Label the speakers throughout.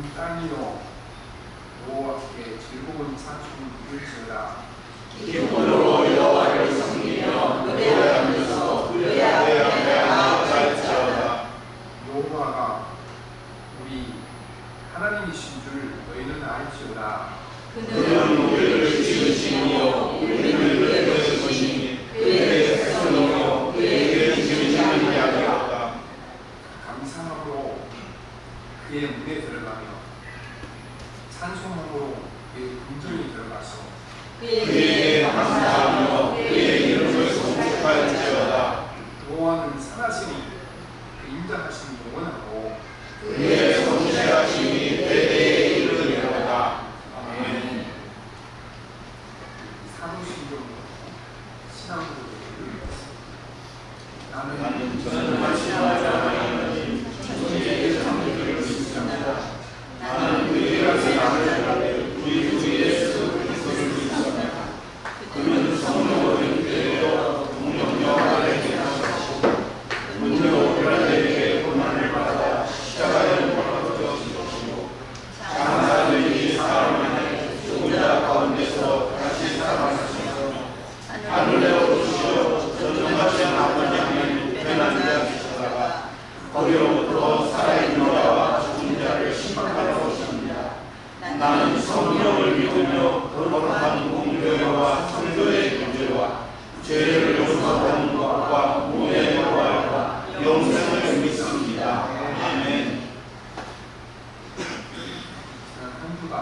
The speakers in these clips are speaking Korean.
Speaker 1: 온 땅이요 여호와께 즐거운 찬송을 부를지어다.
Speaker 2: 기쁨으로 여호와를 섬기며 노래하면서 그의 앞에 나아갈지어다.
Speaker 1: 여호와가 우리 하나님이신 줄 너희는 알지어다.
Speaker 2: 그는 우리를 지으시며 우리는 그의 것이니 그의 백성이요 그에게 지으시는 자리였다.
Speaker 1: 감사함으로 그의 문에 들어가며 찬송함으로 그의 궁전에 들어가서
Speaker 2: 그에게 감사하며 그의 이름을 송축할지어다.
Speaker 1: 여호와는 선하시니 그 인자하심이 영원하고
Speaker 2: 그의 성실하심이 대대에 이르리로다. 아멘.
Speaker 1: 사도신경으로 신앙으로 나는
Speaker 2: 저는 신앙을 하나님 천지의 창조주를 믿습니다. 나는 그의 아들 우리 주 예수 그리스도를 믿습니다. 그는 성령으로 되어 동정녀 아래 계시고 문요 오라에게 고난을 받아 십자가에 못 박히시고 장사되니 사람 안에 죽은 자 가운데서 다시 살아나시며 하늘에 오르시어 전능하신 아버지 하나님 우편한 자 계시다가 거기로부터 살아있는 자와 죽은 자를 심판하러 오십니다. 나는 성령을 믿으며 거룩한 공교회와 성도의 교제와 죄를 용서하는 것과 무의 부활과 영생을 믿습니다. 아멘.
Speaker 1: 한 주간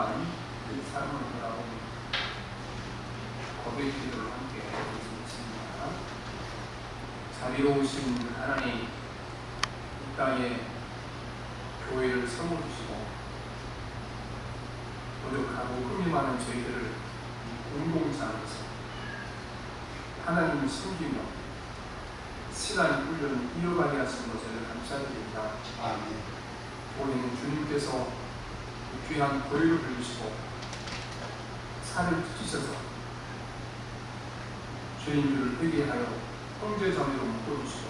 Speaker 1: 그 삶을 돌아보니 거듭의 기도를 함께 드리겠습니다. 자비로우신 하나님, 이 땅에 교회를 세워주시고 노력하고 흠이 많은 저희들을 공동체에서 하나님을 섬기며 신앙의 훈련을 이어가게 하신 것을 감사드립니다.
Speaker 2: 아멘.
Speaker 1: 오늘은 주님께서 귀한 보혈을 흘리시고 살을 찢으셔서 죄인들을 회개하여 형제자매로 묶어주시고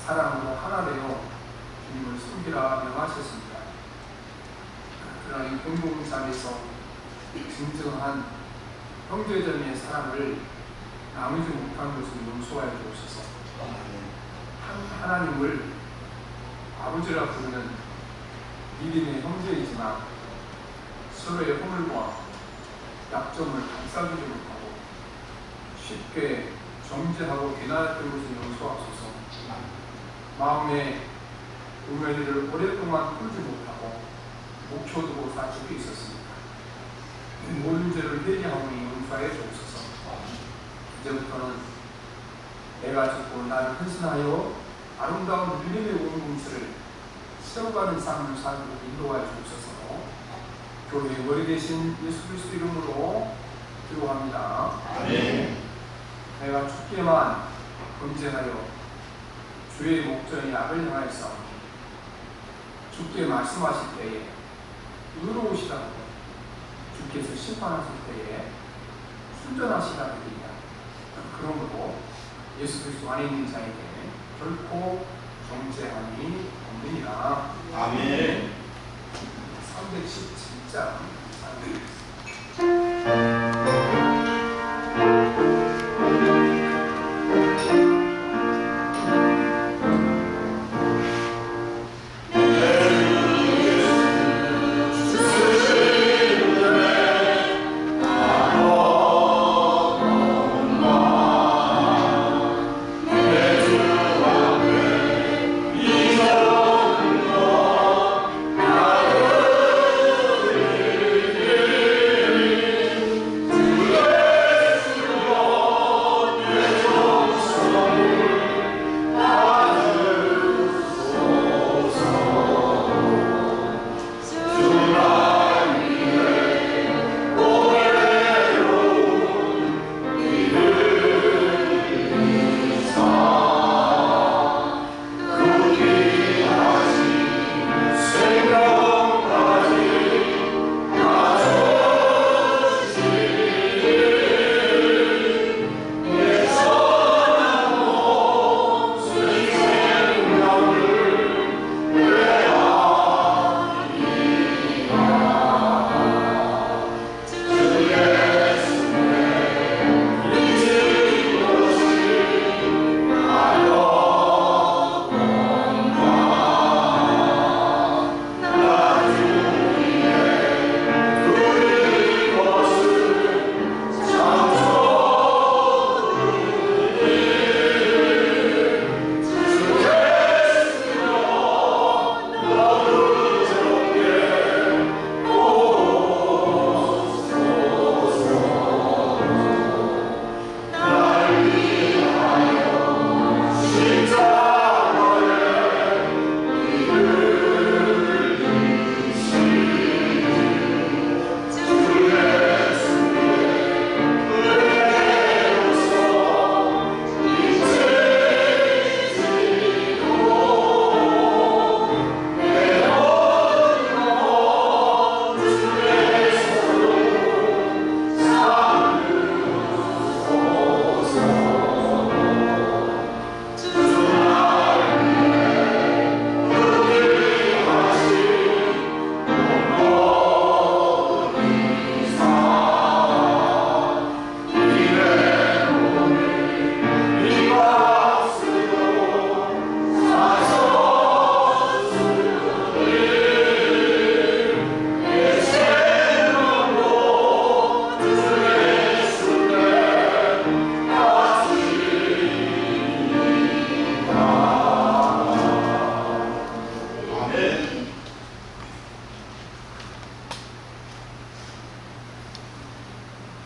Speaker 1: 사랑으로 하나 되어 주님을 섬기라 명하셨습니다. 그러나 이 공동체에서 진정한 형제자매의 사랑을 나누지 못한 것을 용서하여 주옵소서. 하나님을 아버지라 부르는 믿음의 형제이지만 서로의 허물과 약점을 감싸주지 못하고 쉽게 정죄하고 비난했던 것을 용서하소서. 마음의 우매를 오랫동안 풀지 못하고 목표 두고 사축이 있었습니다. 모든 죄를 회개하오니 용서해 주옵소서. 이제부터는 내가 죽고 나를 헌신하여 아름다운 믿음의 공동체를 세워가는 삶을 살도록 인도하여 주옵소서. 교회의 머리 되신 예수 그리스도 이름으로 기도합니다.
Speaker 2: 아멘.
Speaker 1: 내가 죽게만 범죄하여 주의 목전에 악을 향하여 싸우니 주께 말씀하실 때에 의로우시다고 주께서 심판하실 때에 순전하시다고 합니다. 그러므로 예수 그리스도 안에 있는 자에게 결코 정죄함이 없느니라.
Speaker 2: 아멘.
Speaker 1: 317장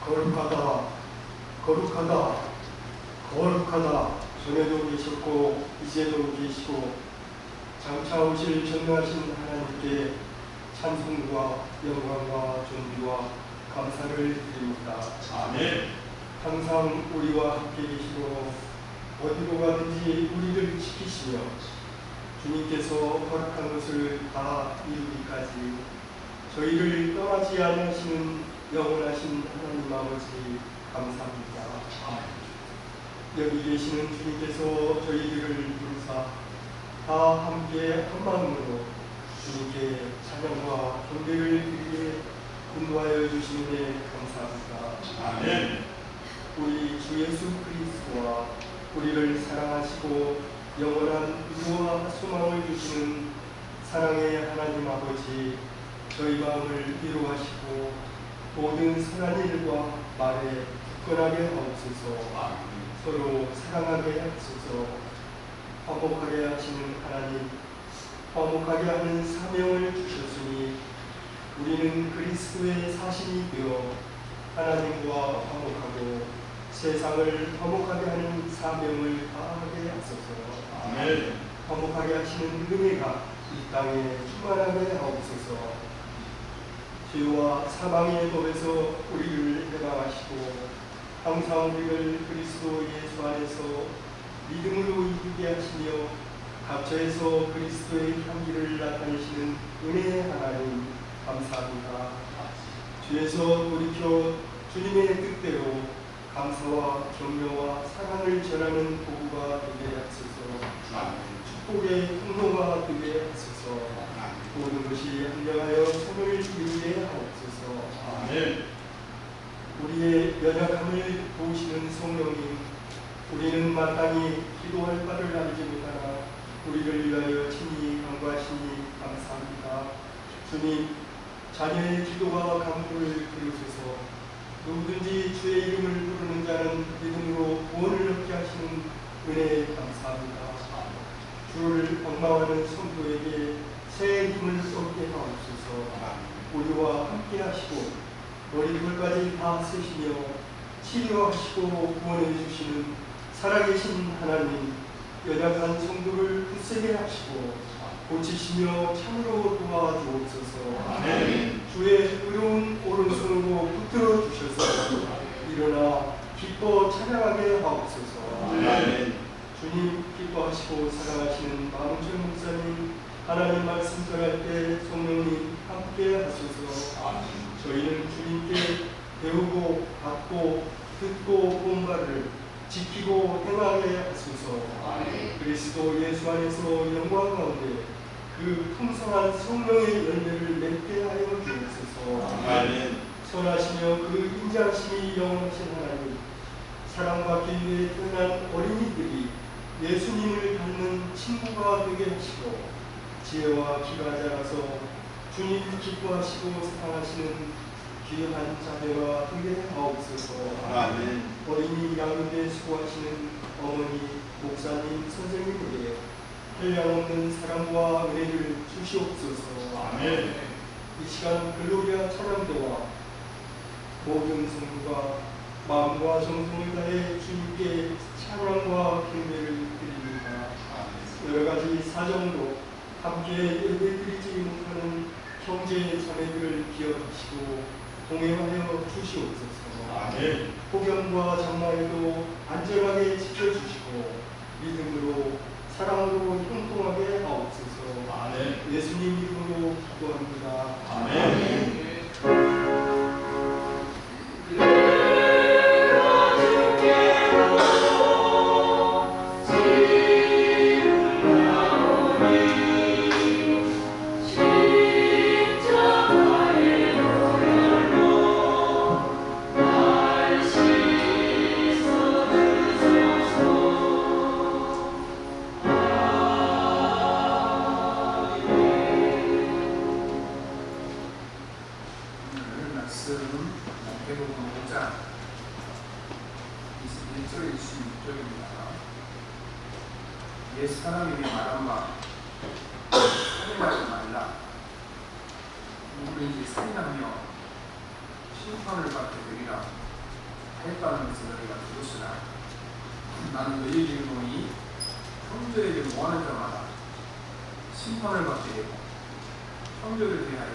Speaker 3: 거룩하다, 거룩하다, 거룩하다. 전에도 계셨고 이제도 계시고 장차 오실 전능하신 하나님께 찬송과 영광과 존귀와 감사를 드립니다.
Speaker 2: 아멘.
Speaker 3: 항상 우리와 함께 계시고 어디로 가든지 우리를 지키시며 주님께서 허락한 것을 다 이루기까지 저희를 떠나지 않으시는 영원하신 하나님 아버지 감사합니다. 여기 계시는 주님께서 저희들을 부르사 다 함께 한 마음으로 주님께 찬양과 경배를 드리게 인도하여 주시는 감사합니다.
Speaker 2: 아멘.
Speaker 3: 우리 주 예수 그리스도와 우리를 사랑하시고 영원한 위로와 소망을 주시는 사랑의 하나님 아버지, 저희 마음을 위로하시고 모든 선한 일과 말에 굳건하게 하옵소서. 서로 사랑하게 하옵소서. 화목하게 하시는 하나님, 화목하게 하는 사명을 주셨으니 우리는 그리스도의 사신이 되어 하나님과 화목하고 세상을 화목하게 하는 사명을 다하게 하소서.
Speaker 2: 아멘.
Speaker 3: 화목하게 하시는 은혜가 이 땅에 충만하게 하옵소서. 죄와 사망의 법에서 우리를 해방하시고 항상 우리를 그리스도 예수 안에서 믿음으로 이기게 하시며 각처에서 그리스도의 향기를 나타내시는 은혜의 하나님 감사합니다. 주에서 돌이켜 주님의 뜻대로 감사와 격려와 사랑을 전하는 도구가 되게 하소서. 축복의 통로가 되게 하소서. 모든 것이 합력하여 선을 이루게 하옵소서.
Speaker 2: 아멘.
Speaker 3: 우리의 연약함을 도우시는 성령님, 우리는 마땅히 기도할 바를 알지 못하나 우리를 위하여 친히 간구하시니 감사합니다. 주님, 자녀의 기도가 간구를 들으소서. 누구든지 주의 이름을 부르는 자는 믿음으로 구원을 얻게 하시는 은혜에 감사합니다. 주를 원망하는 성도에게 새 힘을 얻게 하옵소서. 우리와 함께 하시고 머리털까지 다 쓰시며 치료하시고 구원해 주시는 살아계신 하나님, 연약한 성도를 굳세게 하시고 고치시며 참으로 도와주옵소서.
Speaker 2: 아멘.
Speaker 3: 주의 의로운 오른손으로 붙들어 주셔서 일어나 기뻐 찬양하게 하옵소서.
Speaker 2: 아멘.
Speaker 3: 주님 기뻐하시고 사랑하시는 마음철 목사님, 하나님 말씀 전할 때 성령님 함께 하소서. 저희는 주님께 배우고 받고 듣고 본 바를 지키고 행하게 하소서. 그리스도 예수 안에서 영광 가운데 그 풍성한 성령의 열매를 맺게 하여 주옵소서.
Speaker 2: 아멘.
Speaker 3: 선하시며 그 인자하심이 영원하신 하나님, 사랑받기 위해 태어난 어린이들이 예수님을 닮는 친구가 되게 하시고 지혜와 기가 자라서 주님 기뻐하시고 사랑하시는 귀한 자녀가 되게 하옵소서.
Speaker 2: 아멘.
Speaker 3: 어린이 양육에 수고하시는 어머니, 목사님, 선생님에게 한량없는 사랑과 은혜를 주시옵소서.
Speaker 2: 아멘.
Speaker 3: 이 시간 글로리아 찬양대와 모든 성도가 마음과 정성을 다해 주님께 찬양과 경배를 드립니다. 여러 가지 사정으로 함께 예배드리지 못하는 형제 자매들을 기억하시고 동행하여 주시옵소서.
Speaker 2: 아멘.
Speaker 3: 폭염과 장마에도 안전하게 지켜주시고 믿음으로 사랑으로 형통하게 하옵소서.
Speaker 2: 아멘.
Speaker 3: 예수님 이름으로 기도합니다.
Speaker 2: 아멘.
Speaker 1: 오늘 말씀 대부분 5장 21절 26절입니다. 옛 사람에게 말한 바 살인하지 말라. 누구든지 살인하며 심판을 받게 되리라. 했다는 것을 너희가 들었으나 나는 너희 이름이 형제에게 모하는 자마다 심판을 받게 되고 형제를 대하여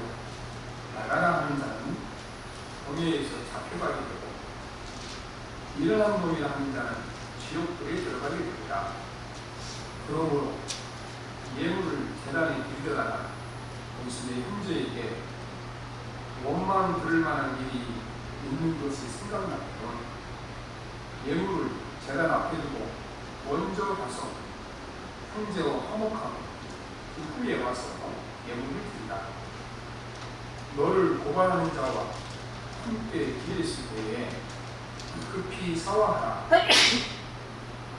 Speaker 1: 나가라 하는 자는 공회에서 잡혀가게 되고 일어난 놈이라 하는 자는 지옥불에 들어가게 됩니다. 그러므로 예물을 제단에 드리려다가 당신의 형제에게 원망 들을 만한 일이 있는 것이 생각나면 예물을 제단 앞에 두고 먼저 가서 형제와 화목하고 그 후에 와서 예물을 드리라. 너를 고발하는 자와 함께 길에 있을 때에 급히 사화하라.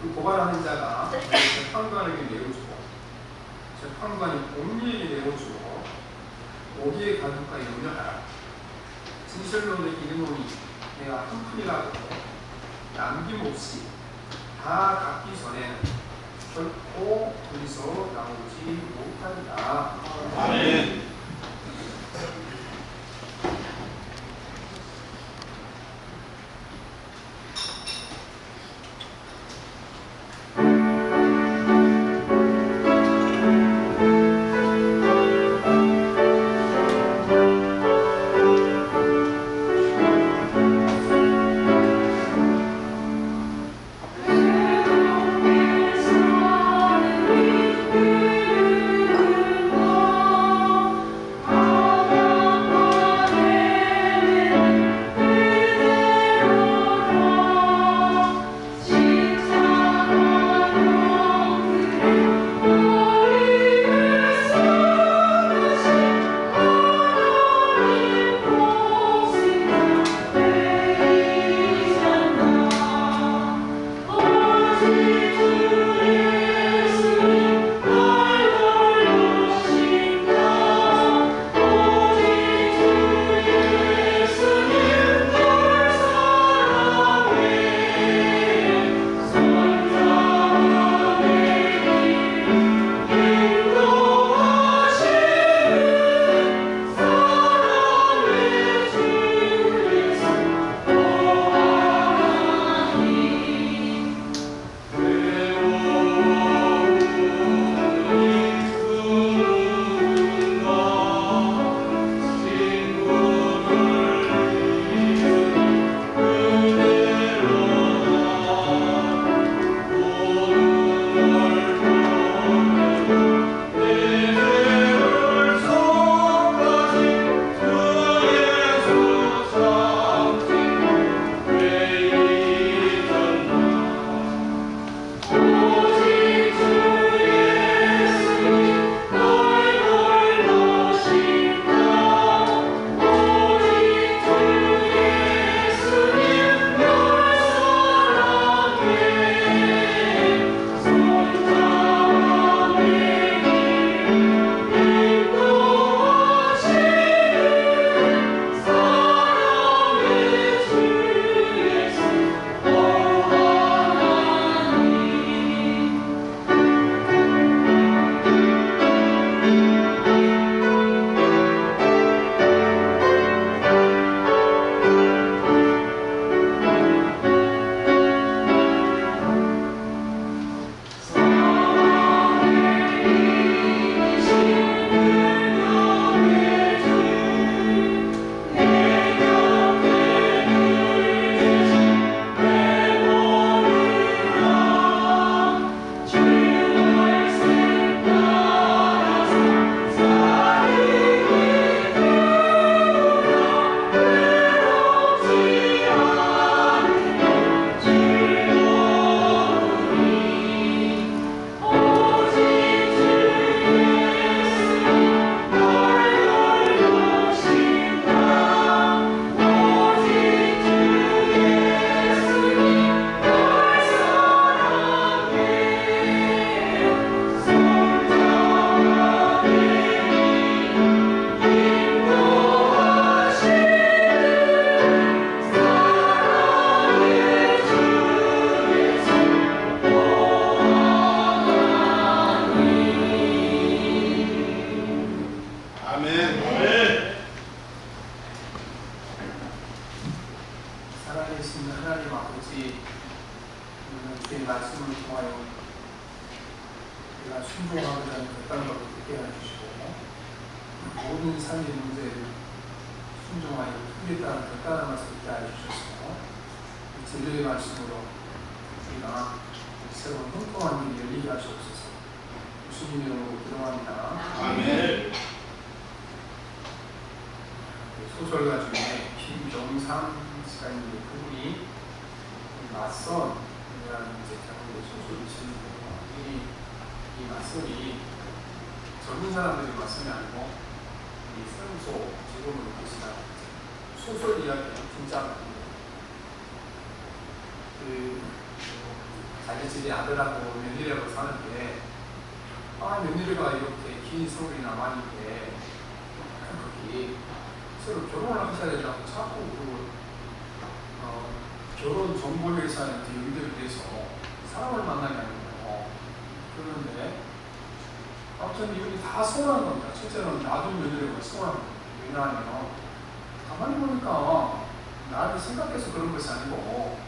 Speaker 1: 그 고발하는 자가 재판관에게 내어주고 재판관이 공리에게 내어주고 오기에 가득하여 염려하라. 진실로 내 이르노니 내가 한 푼이라도 남김없이 다 갚기 전에는 결코 둘이서 나오지 못하리라.
Speaker 2: 아멘.
Speaker 1: 말씀을 통하여 우리가 순종하고자 하는 결단을 듣게 해주시고 모든 삶의 문제를 순종하여 풀겠다는 결단을 말씀을 하여 주셔서 진리의 말씀으로 우리가 새로운 형통한 일이 열리게 하시옵소서. 예수님 이름으로 기도합니다.
Speaker 2: 아멘.
Speaker 1: 소설가 중에 김정상 씨가 있는데 그분이 맞선 이라는 제목의 소설을 쓰는데요. 이 맞선이 젊은 사람들이 맞선이 아니고 이 성소 지금으로 보시다 소설 이야기는 진짜 자기 집에 아들하고 며느리하고 사는데 며느리가 이렇게 긴 서울이나 많이 있는데 거기 서로 결혼을 하셔야 되라고 자꾸 결혼 정보회사한테 연결이 돼서 사람을 만나게 하는 거예요. 그런데 아무튼 이분이 다 서운한 겁니다. 첫째는 놔둔 며느리가 서운한 겁니다. 왜냐하면 가만히 보니까 나를 생각해서 그런 것이 아니고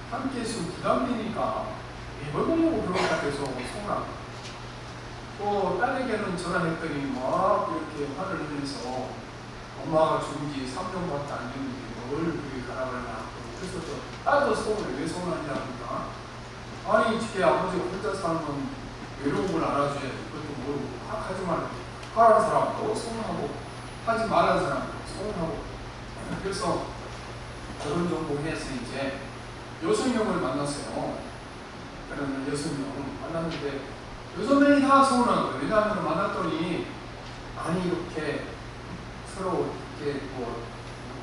Speaker 1: 함께 있으면 부담되니까 왜 보려고 그런 것 같아서 서운한 거예요. 또 딸에게는 전화했더니 막 이렇게 화를 내면서 엄마가 죽은 지 3년밖에 안 됐는데 뭘 그렇게 가라고 하나. 그래서 딸도 서운해. 왜 서운한지 압니까? 아니 이렇게 아버지가 혼자 사는 외로움을 알아줘야지. 그것도 모르고 하지 말고 하라는 사람도 서운하고 하지 말라는 사람도 서운하고. 그래서 결혼 정보회에서 이제 6명을 만났어요. 그러면 6명 만났는데 6명이 다 서운한 거예요. 왜냐하면 만났더니 아니 이렇게 서로 이렇게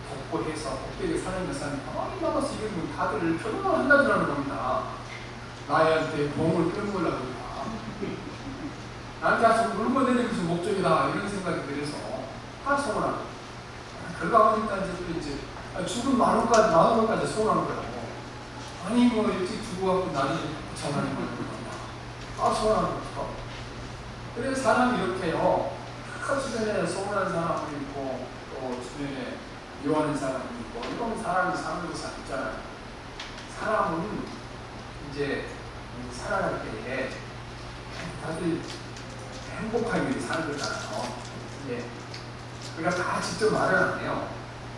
Speaker 1: 덕보해서 복되게 사는 사람이 가만히 남아서 이러면 다들 결혼을 한다더라는 겁니다. 나한테 공을 끄는 거라고 합니다. 나한테 아주 물건내는 무슨 목적이다 이런 생각이 들어서 다 서운한 거예요. 그러다 보니까 이제 죽은 마누라까지 서운한 거예요. 아니 뭐 일찍 죽어갖고 나중에 장난이 걸리는 겁니다. 다 서운한 거죠. 그래서 사람이 이렇게요. 주변에 서운한 사람이 있고 또 주변에 미워하는 사람이 있고 이런 사람이 사는 것이 아니잖아요. 사람은 이제 살아갈 때에 다들 행복하게 사는 거잖아요. 근데 우리가 다 직접 말을 안 해요.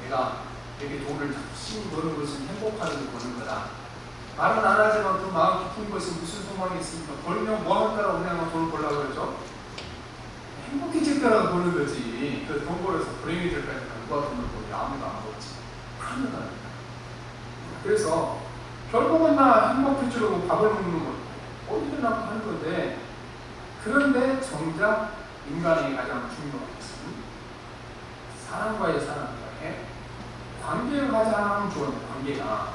Speaker 1: 내가 여기 돈을 열심히 버는 것은 행복하게 버는 거다. 말은 안 하지만 그 마음 깊은 것은 무슨 소망이 있습니까? 벌면 뭐 하는 거라고 그냥 돈을 벌려고 그러죠? 행복해질 거라고 보는 거지. 그 돈 벌어서 불행해질 거니까 누가 돈을 벌지? 아무도 안 벌지. 하는 거니까. 그래서 결국은 나 행복해지려고 밥을 먹는 거 어디서나 하는 건데 그런데 정작 인간이 가장 중요한 것은 사람과의 사람과의 관계가 가장 좋은 관계가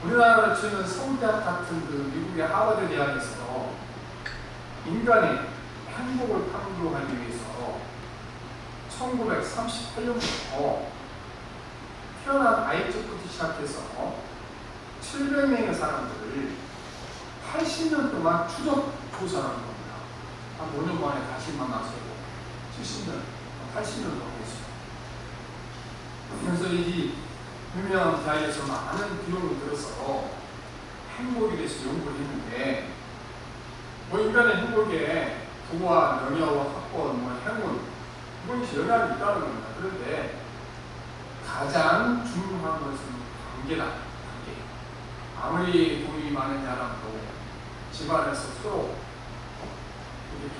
Speaker 1: 우리나라로 치는 서울대학 같은 그 미국의 하버드 대학에서 인간의 행복을 탐구하기 위해서 1938년부터 태어난 아이부터 시작해서 700명의 사람들을 80년 동안 추적 조사를 한 겁니다. 한 5년 만에 다시 만나서 70년, 80년 동안 했어요. 그래서 이 유명한 대학에서 많은 비용을 들어서 행복에 대해서 연구를 했는데 인간의 행복에 부와 명예와 학권, 행운 이것이 영향이 있다는 겁니다. 그런데 가장 중요한 것은 관계다. 관계. 아무리 돈이 많은 사람도 집안에서 서로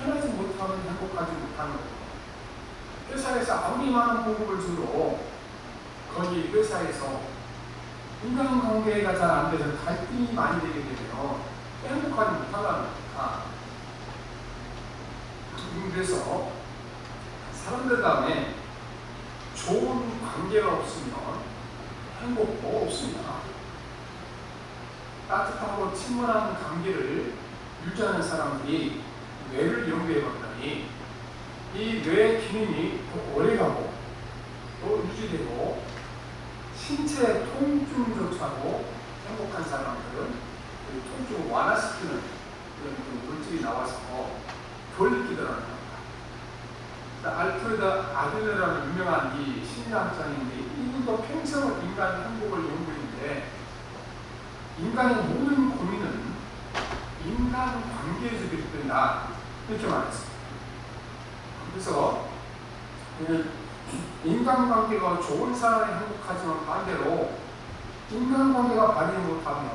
Speaker 1: 편하지 못하면 행복하지 못하는 거예요. 회사에서 아무리 많은 보급을 줘도 거기 회사에서 인간관계가 잘 안 돼서 갈등이 많이 되게 되면 행복하지 못한다는 겁니다. 그래서 사람들 간에 좋은 관계가 없으면 행복도 없습니다. 따뜻하고 친밀한 관계를 유지하는 사람들이 뇌를 연구해 봤더니 이 뇌 기능이 더 오래가고 또 유지되고 신체 통증조차도 행복한 사람들은 그 통증을 완화시키는 그런 물질이 나와서 덜 느끼더라는 겁니다. 알프레드 아들레라는 유명한 이 심리학자인데 이분도 평생을 인간 행복을 연구했는데 인간의 모든 고민은 인간 관계에서 비롯된다. 이렇게 말했습니다. 그래서 인간관계가 좋은 사람이 행복하지만 반대로 인간관계가 발휘 못하면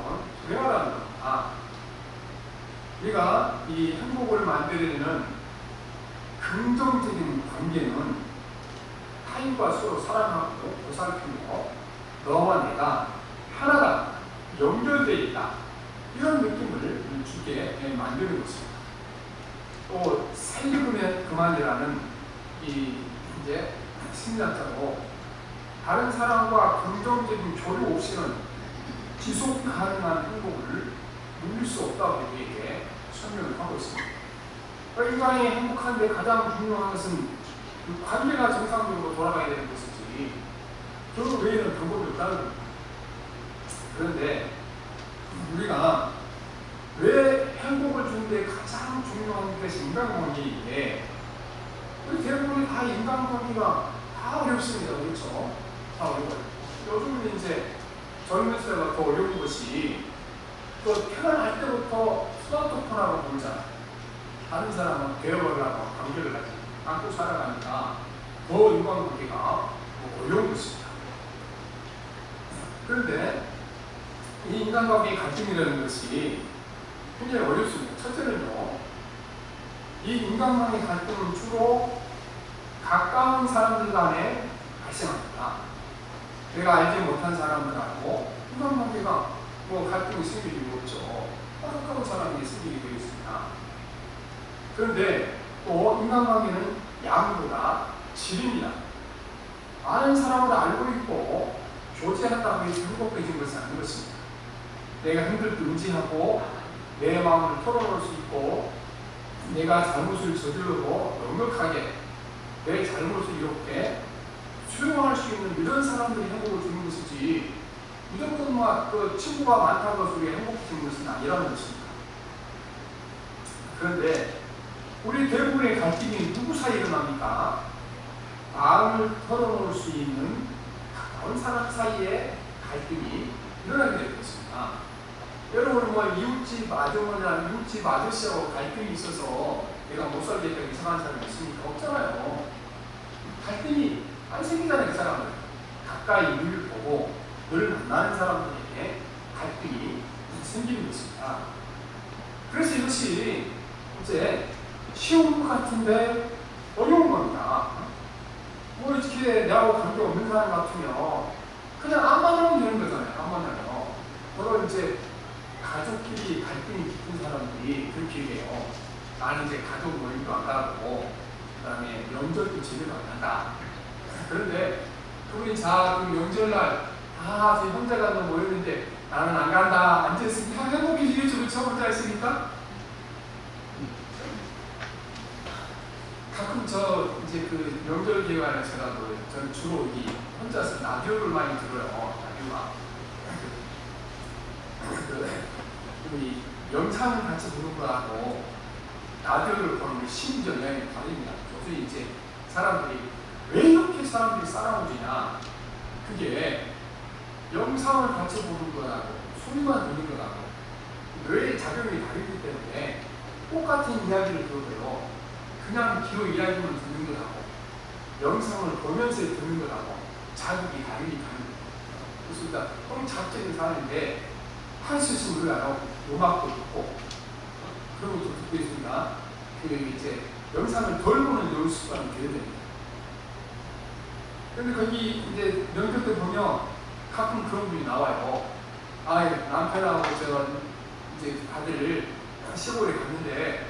Speaker 1: 불행하다는 겁니다. 우리가 이 행복을 만들어내는 긍정적인 관계는 타인과 서로 사랑하고 보살피고 너와 내가 하나다, 연결되어 있다, 이런 느낌을 주게 만드는 것입니다. 또 살려면 그만이라는 이제 심리학자로 다른 사람과 긍정적인 교류 없이는 지속 가능한 행복을 누릴 수 없다고 우리에게 설명을 하고 있습니다. 인간이 행복한데 가장 중요한 것은 그 관계가 정상적으로 돌아가야 되는 것이지 그 외에는 방법이 없다는 겁니다. 그런데 우리가 왜 행복을 주는데 가장 중요한 것이 인간관계인데 우리 대부분이 다 인간관계가 다 어렵습니다. 그렇죠? 다 어려워요. 요즘은 이제 젊은 세대가 더 어려운 것이 또 태어날 때부터 스마트폰하고 놀잖아요. 다른 사람은 대화를 하고 관계를 하지 않고 살아가니까 더 인간관계가 어려운 것입니다. 그런데 이 인간관계의 갈등이라는 것이 굉장히 어렵습니다. 첫째는요, 이 인간관계 갈등은 주로 가까운 사람들 간에 발생합니다. 내가 알지 못한 사람들하고 인간관계가 갈등이 생길 일이 없죠. 가까운 사람이 생기게 되어 있습니다. 그런데 또 인간관계는 양보다 질입니다. 많은 사람을 알고 있고 교제한다고 해서 행복해진 것은 아닌 것입니다. 내가 힘들 때 의지하고 내 마음을 털어놓을 수 있고 내가 잘못을 저질러도 넉넉하게 내 잘못을 이렇게 수용할 수 있는 이런 사람들이 행복을 주는 것이지 무조건 그 친구가 많다고 해서 우리가 행복해지는 것은 아니라는 것입니다. 그런데 우리 대부분의 갈등이 누구 사이에 일어납니까? 마음을 털어놓을 수 있는 가까운 사람 사이에 갈등이 일어나게 될 것입니다. 여러분 이웃집 아주머니랑 이웃집 아저씨하고 갈등이 있어서 내가 못 살겠다고 이상한 사람이 있습니까? 없잖아요. 갈등이 안 생기잖아요. 그 사람은 가까이 늘 보고 늘 만나는 사람들에게 갈등이 생기는 것입니다. 그래서 이것이 이제 쉬운 것 같은데 어려운 겁니다. 이렇게 내하고 관계없는 사람 같으면 그냥 안 만나면 되는 거잖아요. 안 만나면. 바로 이제 가족끼리 갈등이 깊은 사람들이 그렇게 얘기해요. 나는 이제 가족 모임도 안 가고 그 다음에 명절도 제대로 안 한다. 그런데 그분이 그 명절날 지금 혼자가 모였는데 나는 안 간다. 앉아있으니까 행복해지겠죠. 그렇죠? 혼자 있으니까. 가끔 이제 그 명절 기간에 제가 저는 주로 혼자서 라디오를 많이 들어요. 라디오가. 이 영상을 같이 보는 거하고 라디오를 보는 게 심리적 영향이 다릅니다. 요새 이제 사람들이 왜 이렇게 사람들이 싸나워지냐? 그게 영상을 같이 보는 거하고 소리만 듣는 거하고 뇌의 작용이 다르기 때문에 똑같은 이야기를 들어도요. 그냥 귀로 이야기만 듣는 거하고 영상을 보면서 듣는 거하고 자극이 다르게 가는 거예요. 그래서 너무 자극적인 사람인데 할 수 있으면 우리가 음악도 듣고 그런 것도 듣고 있으니까 이제 영상을 덜 보는 이런 습관을 들여야 됩니다. 그런데 거기 이제 명절 때 보면 가끔 그런 분이 나와요. 남편하고 제가 이제 다들 시골에 갔는데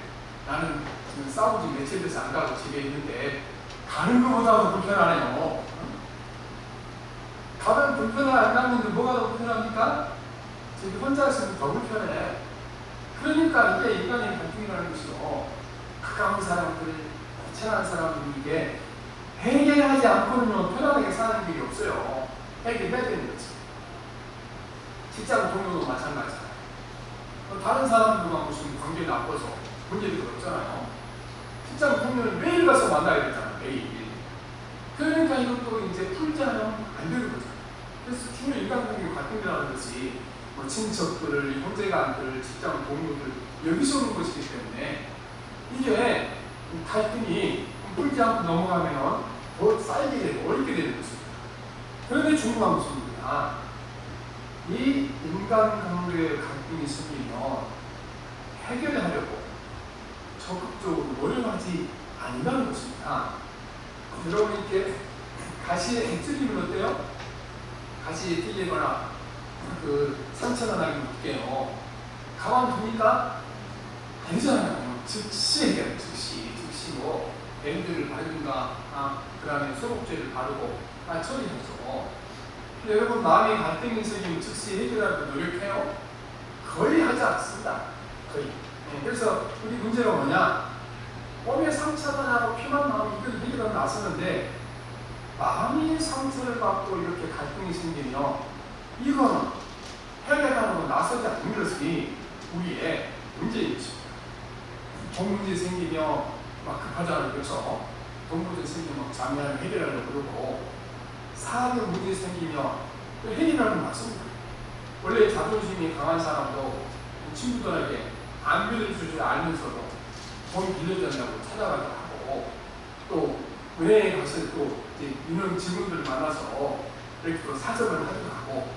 Speaker 1: 나는 지금 싸우지 며칠 돼서 안 가고 집에 있는데 가는 것보다도 불편하네요. 가면 불편하지 안 가는데 뭐가 더 불편합니까? 지금 혼자 있으면 더 불편해. 그러니까 이게 인간의 갈등이라는 것이요. 가까운 사람들, 친한 사람들이 이게 해결하지 않고는 편안하게 사는 일이 없어요. 해결해야 되는 거지. 직장 동료도 마찬가지잖아요. 다른 사람들과 무슨 관계 나빠서 문제들이 없잖아요. 직장 동료는 매일 가서 만나야 되잖아요. 매일. 그러니까 이것도 이제 풀지 않으면 안 되는 거죠. 그래서 주로 인간관계 갈등이라는 것이 뭐 친척들, 형제간들, 직장 동료들 여기서 오는 것이기 때문에 이게 갈등이 풀지 않고 넘어가면 더 쌓이게 되고 어렵게 되는 것입니다. 그런데 중요한 것은 뭐냐? 이 인간관계의 갈등이 생기면 해결하려고 적극적으로 노력하지 않는다는 것입니다. 여러분께 가시에 찔리면 어때요? 가시에 찔리거나 상처가 나긴 어떡해요? 가만두니까 아니잖아요. 즉시 해결해요. 즉시로 밴드를 바르든가 그 다음에 소독제를 바르고 처리하죠. 여러분 마음의 갈등이 생기면 즉시 해결하려고 노력해요? 거의 하지 않습니다. 거의. 그래서 우리 문제가 뭐냐? 몸에 상처가 나고 피만 나면 이걸 해결하고 나서는데 마음이 상처를 받고 이렇게 갈등이 생기면 이거는 해결하려고 나서지 않는 것이 우리의 문제인 것입니다. 돈 문제 생기면 막 급하잖아요. 그래서 돈 문제 생기면 자매하려 해결하려고 그러고 사업의 문제 생기면 해결하려고 맞습니다. 원래 자존심이 강한 사람도 친구들에게 안 빌려줄 줄 알면서도 돈 빌려준다고 찾아가기도 하고 또 은행에 가서 또 이런 직원들을 만나서 이렇게 또 사정을 하기도 하고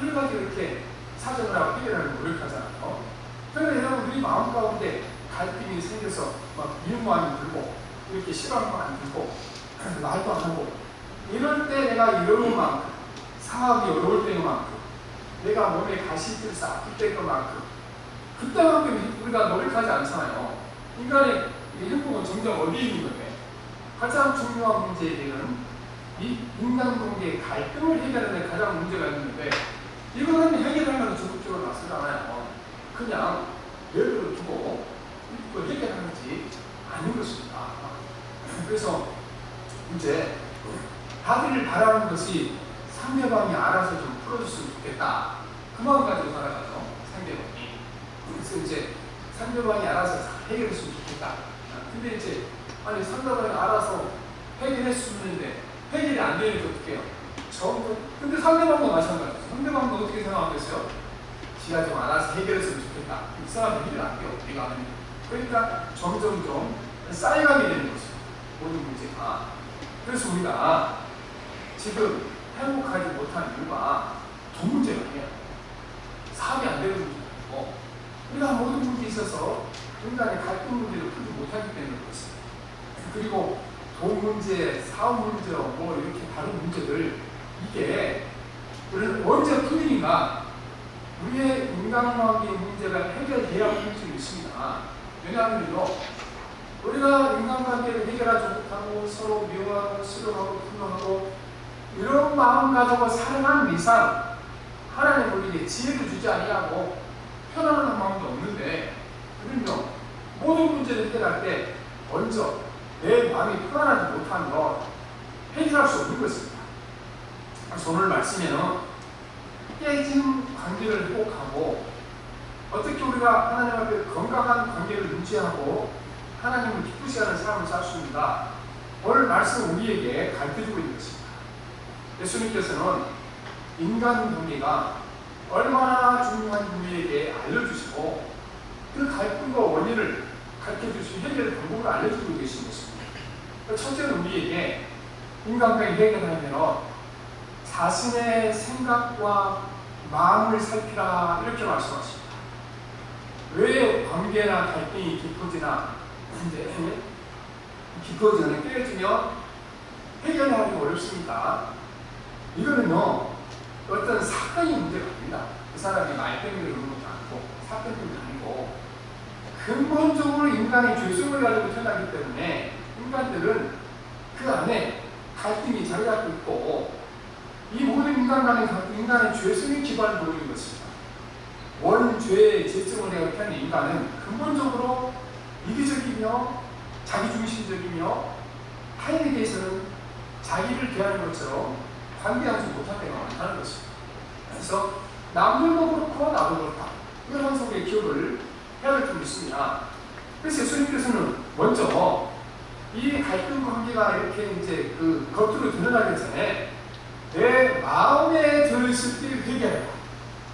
Speaker 1: 여러 가지 이렇게 사정을 하고 해결하려고 노력하잖아요. 그런데 여러분 우리 마음 가운데 갈등이 생겨서 막 미움만이 들고 이렇게 실망만 들고 말도 안 하고 이럴 때 내가 이런 만큼 사업이 어려울 때만큼 내가 몸에 가시질서 아플 때만큼 그때만큼 우리가 노력하지 않잖아요. 인간의 행복은 정작 어디에 있는 거예요? 가장 중요한 문제에 대한 이 인간관계의 갈등을 해결하는 데 가장 문제가 있는데 이거는 해결하면 적극적으로 나서잖아요. 그냥 내버려 두고 해결하지 않는 것입니다. 그래서 이제 다들 바라는 것이 상대방이 알아서 좀 풀어줬으면 좋겠다. 그 마음 가지고 살아가죠. 상대방이. 그래서 이제 상대방이 알아서 해결했으면 좋겠다. 근데 이제 아니 상대방이 알아서 해결했으면인데 해결이 안 되니까 어떻게 해요? 근데 상대방도 마찬가지죠. 상대방도 어떻게 생각하겠어요? 지가 좀 알아서 해결했으면 좋겠다. 이 사람은 해결 안 돼요. 우리가 하는 그러니까 점점점 쌓여가게 되는 거죠. 모든 문제가. 그래서 우리가 지금 행복하지 못한 이유가 두 문제가 아니에요. 사업이 안 되는 문제고 우리가 모든 문제에 있어서 인간의 갈등 문제를 풀지 못하기 때문에 그렇습니다. 그리고 돈 문제, 사업 문제, 뭐 이렇게 다른 문제들 이게 우리는 언제 풀리는가? 우리의 인간관계 문제가 해결돼야 풀릴 수 있습니다. 왜냐하면요, 우리가 인간관계를 해결하지 못하고 서로 미워하고 싫어하고 분노하고 이런 마음 가지고 살아가는 이상 하나님 우리에게 지혜를 주지 아니하고 편안한 마음도 없는데 우리는요 모든 문제를 해결할 때 먼저 내 마음이 편안하지 못하면 해결할 수 없는 것입니다. 그래서 오늘 말씀에는 깨진 관계를 회복하고 어떻게 우리가 하나님 앞에 건강한 관계를 유지하고 하나님을 기쁘시 하는 삶을 살 수 있는가 오늘 말씀은 우리에게 가르쳐주고 있는 것입니다. 예수님께서는 인간관계가 얼마나 중요한지 우리에게 알려주시고 그 갈등과 원인을 가르쳐주시고 해결 방법을 알려주고 계신 것입니다. 첫째는 우리에게 인간관계 해결하면 자신의 생각과 마음을 살피라 이렇게 말씀하십니다. 왜 관계나 갈등이 깊어지나 깨어지면 해결하기 어렵습니까? 이거는요 어떤 사건이 문제가 아닙니다. 그 사람이 말 때문에 그런 것도 아니고 사건 때문에 아니고 근본적으로 인간의 죄성을 가지고 태어나기 때문에 인간들은 그 안에 갈등이 자리 잡고 있고 이 모든 인간 간의 갈등, 인간의 죄성의 기반을 보이는 것입니다. 원죄의 죄성을 내가 태어난 인간은 근본적으로 이기적이며 자기중심적이며 타인에 대해서는 자기를 대하는 것처럼 관계하지 못할 때가 많다는 것입니다. 그래서 남들도 그렇고 나도 그렇다. 이걸 항상 우리의 기억을 해야 될 줄 있습니다. 그래서 예수님께서는 먼저 이 갈등 관계가 이렇게 이제 겉으로 드러나기 전에 내 마음에 들었을 때 회개해라.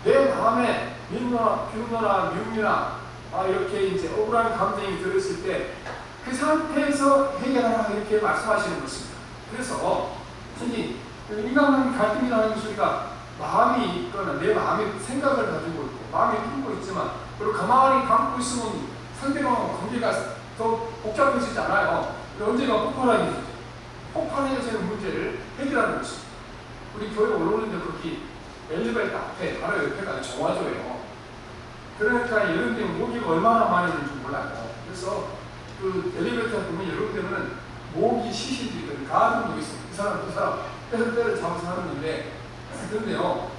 Speaker 1: 내 마음 마음에 분노나 미움이나 이렇게 이제 억울한 감정이 들었을 때 그 상태에서 해결하라 이렇게 말씀하시는 것입니다. 그래서 선생님 인간관계 갈등이 나는 소리가 마음이 있거나 내 마음의 생각을 가지고 있고 마음이 품고 있지만 그리고 가만히 감고 있으면 상대방과 관계가 더 복잡해지지 않아요. 언제가 폭발하게 되죠. 폭발해서 되는 문제를 해결하는 것입니다. 우리 교회 올라오는데 거기 엘리베이터 앞에 바로 옆에가 정화조예요. 그러니까 여러분들이 모기가 얼마나 많이 있는지 몰라요. 그래서 그 엘리베이터 보면 여러분들은 모기 시신들이 있거든요. 가슴 모기 있어요. 그 사람 때를 잡아서 하는데 그런데요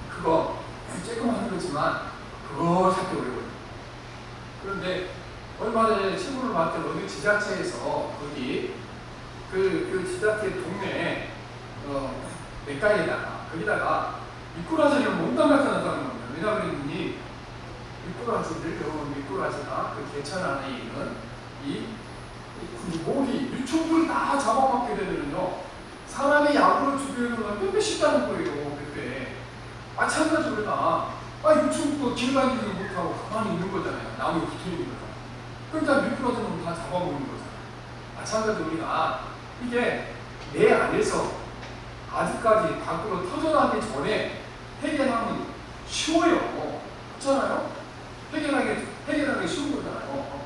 Speaker 1: 그거 조그만 거지만 그거 찾기 어려워요. 그런데 얼마 전에 친구를 봤더니 어디 지자체에서 거기 그 지자체 동네에 냇가에다가 거기다가 미꾸라지를 몽땅 나타났다는 겁니다. 왜냐하면 미꾸라지를 미꾸라지나 그 개천 안에 있는 이 모기 유충들을 다 잡아먹게 되면요 사람의 약으로 죽이는 건 뼈뼈 쉽다는 거예요. 그때 마찬가지로 유충도 길 다니지 못하고 가만히 있는 거잖아요. 나무에 붙어 있는 거잖아요. 그러니까 미꾸라지는 다 잡아먹는 거잖아요. 마찬가지로 우리가 이게 내 안에서 아직까지 밖으로 터져나기 전에 해결하면 쉬워요. 그렇잖아요? 해결하기 쉬운 거잖아요.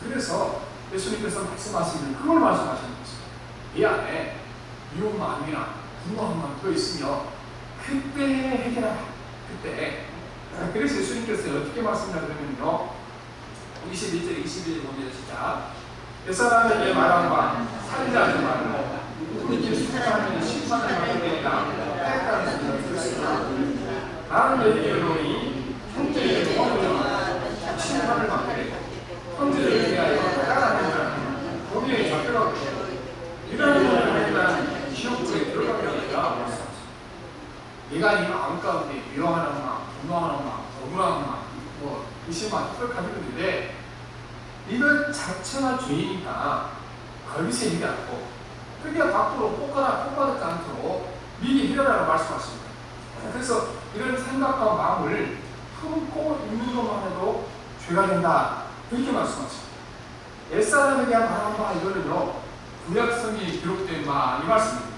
Speaker 1: 그래서 예수님께서 말씀하시는 그걸 말씀하시는 것입니다. 이 안에 미운 마음이나 분노한 마음 또 있으며 그때 해결하라. 그때. 그래서 예수님께서 어떻게 말씀하냐면요. 21절 21절 보면 시작. 옛사람에게 말한 바 살지 않지 말고 누구든지 심판하면 심판을 받게 되리라. 때까지 들었으나 나는 너희에게 이르노니 형제의 허물은 심판을 받게 되리라. 형제를 위하여 따라하는 자는 공의에 잡혀가게 되리라. 이러한 것을 일단 지옥불에 들어가게 되리라. 네가 이 마음 가운데 미워하는 마음, 분노하는 마음, 억울한 마음, 의심한 뜻을 가지고 있는데 이것 자체가 죄이니까 거기서 얘기하고 그게 밖으로 폭발하지 않도록 미리 해결하라고 말씀하십니다. 그래서 이런 생각과 마음을 품고 있는 것만 해도 죄가 된다. 그렇게 말씀하십니다. 옛사람에게 말한 바 이거는요 구약성이 기록된 바 이 말씀입니다.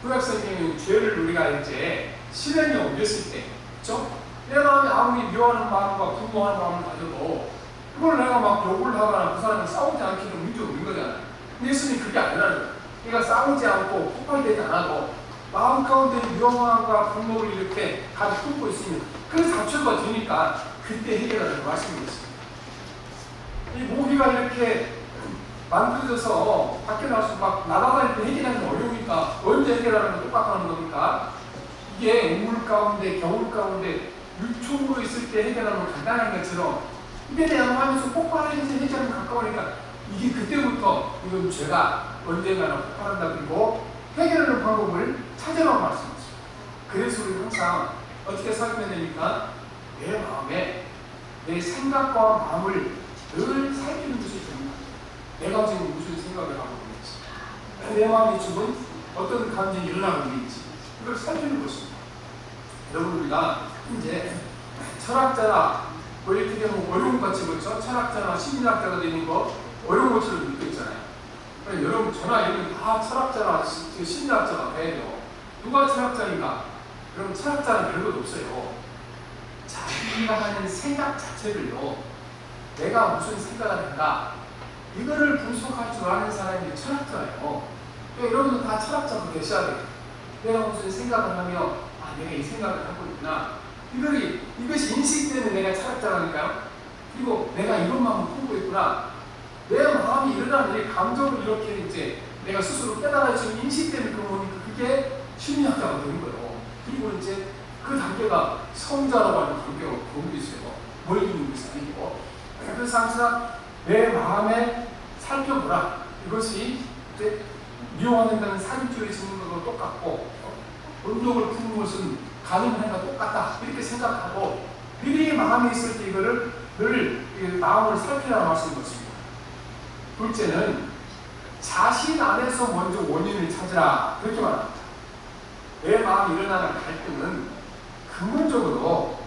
Speaker 1: 구약성에는 죄를 우리가 이제 실행에 옮겼을 때, 그렇죠? 내 마음이 아무리 미워하는 마음과 분노하는 마음을 가져도 그걸 내가 막 욕을 하거나 그 사람이 싸우지 않기는 문제가 없는 거잖아요. 근데 예수님 그게 아니라는 거예요. 그러니까 싸우지 않고 폭발되지 않아도 마음 가운데 미워함과 분노를 이렇게 가득 품고 있으면 그 자체가 되니까 그때 해결하는 말씀이었습니다. 이 모기가 이렇게 만들어져서 밖에 나와서 막 날아다닐 때 해결하는 게 어려우니까 언제 해결하는 건 똑같다는 겁니까? 이게 우물 가운데 겨울 가운데 유충으로 있을 때 해결하는 건 간단한 것처럼 이게 대항하면서 폭발해서 해결하면 가까우니까 이게 그때부터 이건 죄가 언젠가는 폭발한다. 그리고 해결하는 방법을 찾아라고 말씀하셨어요. 그래서 우리 항상 어떻게 살펴야 되니까 내 마음에 내 생각과 마음을 늘 살피는 것이 됩니다. 내가 지금 무슨 생각을 하고 있는지, 내 마음이 지금 어떤 감정이 일어나고 있는지 이걸 살피는 것입니다. 여러분 우리가 이제 철학자나 이렇게 되면 어려운 것같이 그렇죠? 철학자나 심리학자가 되는 거 어려운 것처럼 느껴 있잖아요. 그러니까 여러분 저나 여러분 다 철학자나 심리학자가 돼야 돼요. 누가 철학자인가? 그럼 철학자는 별것 없어요. 자기가 하는 생각 자체를요, 내가 무슨 생각을 한다, 이거를 분석할 줄 아는 사람이 철학자예요. 그러니까 여러분도 다 철학자로 계셔야 돼요. 내가 무슨 생각을 하며 내가 이 생각을 하고 있구나. 이것이 인식되는 내가 철학자라니까요. 그리고 내가 이런 마음을 품고 있구나. 내 마음이 일어나는 이 감정을 이렇게 이제 내가 스스로 깨달아지고 인식되는 그 보니까 그게 심리학자가 되는 거예요. 그리고 이제 그 단계가 성자라고 하는 단계가 거기 있어요. 멀리 있는 것이 아니고. 그래서 항상 내 마음에 살펴보라. 이것이 이제 미워한다는 사진줄에 짓는 것과 똑같고, 운동을 푸는 것은 가능한 것과 똑같다. 이렇게 생각하고 미리 마음이 있을 때 이거를 늘 마음을 살피라는 말씀인 것입니다. 둘째는 자신 안에서 먼저 원인을 찾으라. 그렇게 말합니다. 내 마음이 일어나는 갈등은 근본적으로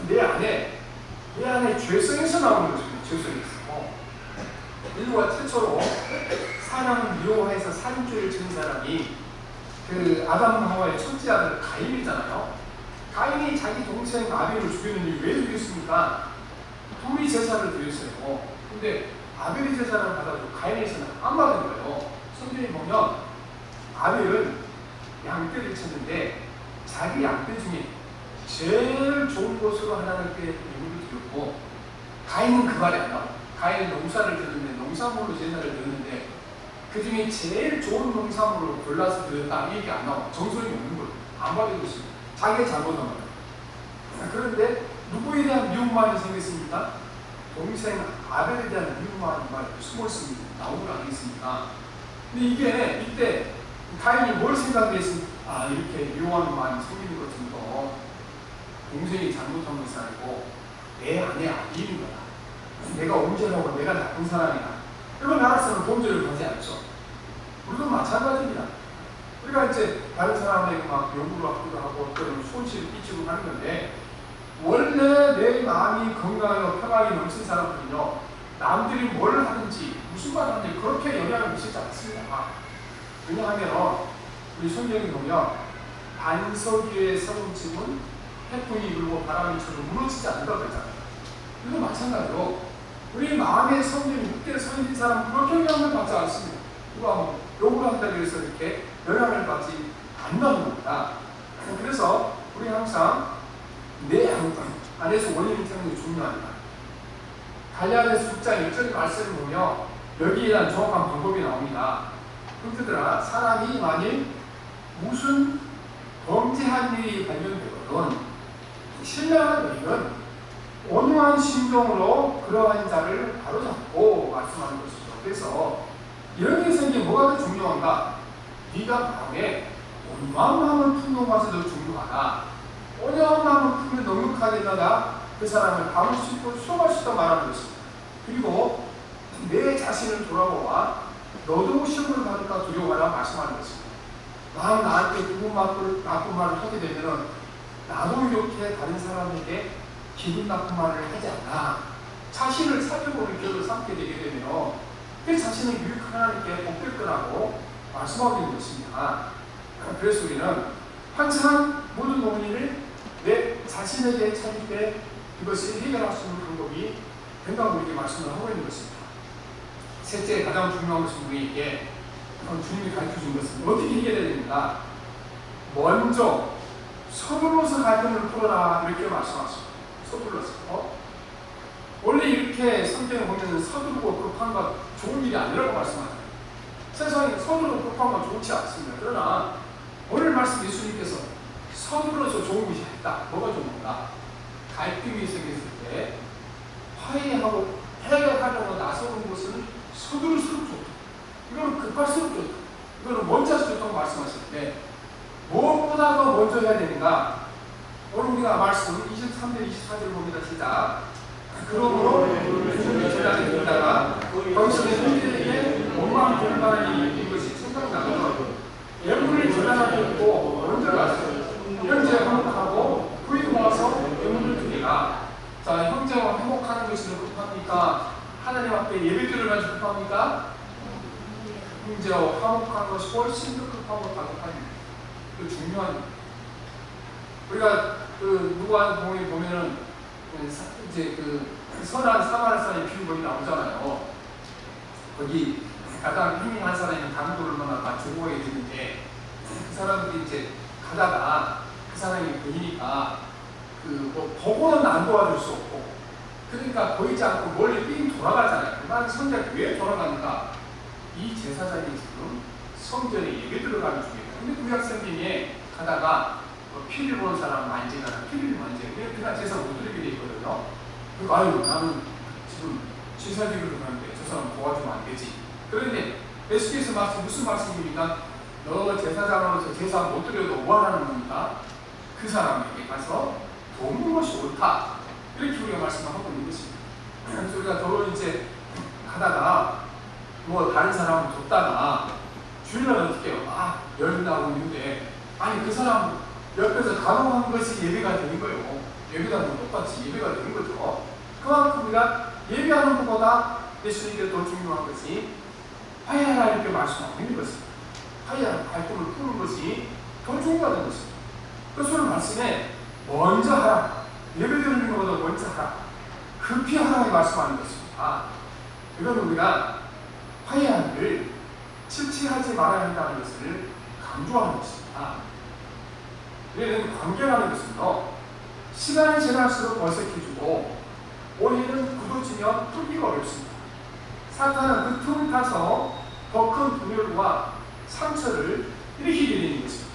Speaker 1: 내 안에 죄성에서 나오는 것입니다. 죄성에서. 인류가 최초로 사람을 미워해서 살인죄를 지은 사람이 그 아담 하와의 첫째 아들 가인이잖아요. 가인이 자기 동생 아벨을 죽였는데 왜 죽였습니까? 둘이 제사를 드렸어요. 근데 아벨이 제사를 받아도 가인에서는 안 받은 거예요. 성경에 보면 아벨은 양떼를 쳤는데 자기 양떼 중에 제일 좋은 것으로 하나님께 예물을 드렸고, 가인은 그 말이 안 나와. 가인은 농사를 드렸는데 농산물로 제사를 드렸는데 그 중에 제일 좋은 농산물로 골라서 드렸다, 이 얘기 안 나와. 정성이 없는 거예요. 안 받은 것입니다. 자기가 잘못한 거예요. 그런데 누구에 대한 미움만이 생겼습니까? 동생 아벨에 대한 미움만이 숨어 있습니다. 나오는 거 아니겠습니까? 근데 이때 가인이 뭘 생각했습니까? 이렇게 미워하는 마음이 생기는 것은 동생이 잘못한 것이 아니고 내 안에 악인인 거다. 내가 언제라고 내가 나쁜 사람이다. 이건 알았으면 범죄를 하지 않죠. 우리도 마찬가지입니다. 우리가 이제 다른 사람에게 막 욕을 하기도 하고 어떤 손실을 끼치고 하는 건데, 원래 내 마음이 건강하고 평안이 넘친 사람들은요, 남들이 뭘 하든지 무슨 말 하든지 그렇게 영향을 미치지 않습니다. 왜냐하면 우리 성경에 보면 반석 위에 세운 집은 태풍이 불고 바람이 쳐도 무너지지 않는다고 그랬잖아요. 이거 마찬가지로 우리 마음의 성경이 묵게 서있는 사람은 그렇게 영향을 받지 않습니다. 누가 뭐 욕을 한다고 해서 이렇게 영향을 받지 않는다는 겁니다. 그래서 우리 항상 내 안에서 원인을 찾는 게 중요합니다. 갈라디아서 6장 1절 말씀을 보면 여기에 대한 정확한 방법이 나옵니다. 그들아, 사람이 만일 무슨 범죄한 일이 발견되거든 신령한 일은 온유한 심정으로 그러한 자를 바로잡고 말씀하는 것이죠. 그래서 이런 게 생기면 뭐가 더 중요한가? 네가 마음에 온유한 마음을 품는 것이 더 중요하다. 온유한 마음을 품으면 넉넉하게 나가 그 사람을 담을 수 있고 수용할 수 있다 말하는 것입니다. 그리고 내 자신을 돌아보아 너도 시험을 받을까 두려워하라 말씀하는 것입니다. 나한테 누군 나쁜 말을 하게 되면 나도 이렇게 다른 사람에게 기분 나쁜 말을 하지 않나, 자신을 살펴보는 기회를 삼게 되게 되면 그 자신을 유익한 하나님께 복될 거라고 말씀하고 있는 것입니다. 그래서 우리는 항상 모든 원인을 내 자신에게 찾을 때 이것을 해결할 수 있는 방법이 된다고 우리에게 말씀을 하고 있는 것입니다. 셋째, 가장 중요한 것은 우리에게 주님이 가르쳐준 것은 어떻게 해결해야 됩니까? 먼저 서둘러서 갈등을 풀어라, 이렇게 말씀하십니다. 서둘러서. 원래 이렇게 성경에 보면 서두르고 급한 것 좋은 일이 아니라고 말씀하잖아요. 세상에 서두르고 급한 건 좋지 않습니다. 그러나 오늘 말씀 예수님께서 서둘러서 좋은 것이 있다. 뭐가 좋은가? 갈등이 생겼을 때 화해하고 해결하려고 나서는 것은 서두를수록 좋다. 이거는 급할수록 좋다. 이거는 먼저 할수 좋다고 말씀하실 때 무엇보다 더 먼저 해야 되는가? 오늘 우리가 말씀 23절 24절 봅니다. 시작. 그러므로 주님의 제자들이 듣다가 당신의 형제에게 원망 결단이 있는 것이 생각나면 예물을 제단하게 있고 먼저 가서 형제 화목하고 후에 와서 예물을 드리라. 자, 형제와 화목하는 것이 급합니까? 하나님 앞에 예배드리는 것이 급합니까? 형제와 화목하는 것이 훨씬 더 급하고 다급합니다. 그 중요한, 우리가 누가 보면은 이제 선한 사마리아의 비유 거기 나오잖아요. 거기 가장 행인한 사람이 강도를 만나 죽어야 되는데 그 사람들이 이제 가다가 그 사람이 보이니까 뭐 보고는 안 도와줄 수 없고, 그러니까 보이지 않고 멀리 삥 돌아가잖아요. 난 성전에 왜 돌아가는가? 이 제사장이 지금 성전에 예배 들어가는 중이에요. 근데 구약 성경에 가다가 피를 보는 사람 만지거나 피를 만지고 그냥 제사 못 드리게 돼 있거든요. 그리고 나는 지금 제사지를 하는데 저 사람 도와주면 안 되지. 그런데 예수께서 무슨 말씀입니까? 너 제사장으로서 제사 못 드려도 뭐 하라는 겁니까? 그 사람에게 가서 돕는 것이 옳다. 이렇게 우리가 말씀을 하고 있는 것입니다. 그래서 우리가 더러 이제 가다가 뭐 다른 사람을 돕다가 주일날 어떻게 해요? 열 나오고 있는데, 아니 그 사람 옆에서 간호하는 것이 예배가 되는 거예요. 예배당과 똑같이 예배가 되는 거죠. 그만큼 우리가 예배하는 것보다 예수님께 더 중요한 것이 화해하라 이렇게 말씀하고 있는 것입니다. 화해하라, 갈등을 푸는 것이 더 중요하다는 것입니다. 그래서 오늘 말씀에 먼저 하라, 예배드리는 것보다 먼저 하라, 급히 하라고 말씀하는 것입니다. 이건 우리가 화해하기를 칠칠하지 말아야 한다는 것을 강조하는 것입니다. 우리는 관계라는 것은요, 시간이 지날수록 어색해지고 오해는 굳어지면 풀기가 어렵습니다. 사탄은 그 틈을 타서 더 큰 분열과 상처를 일으키게 되는 것입니다.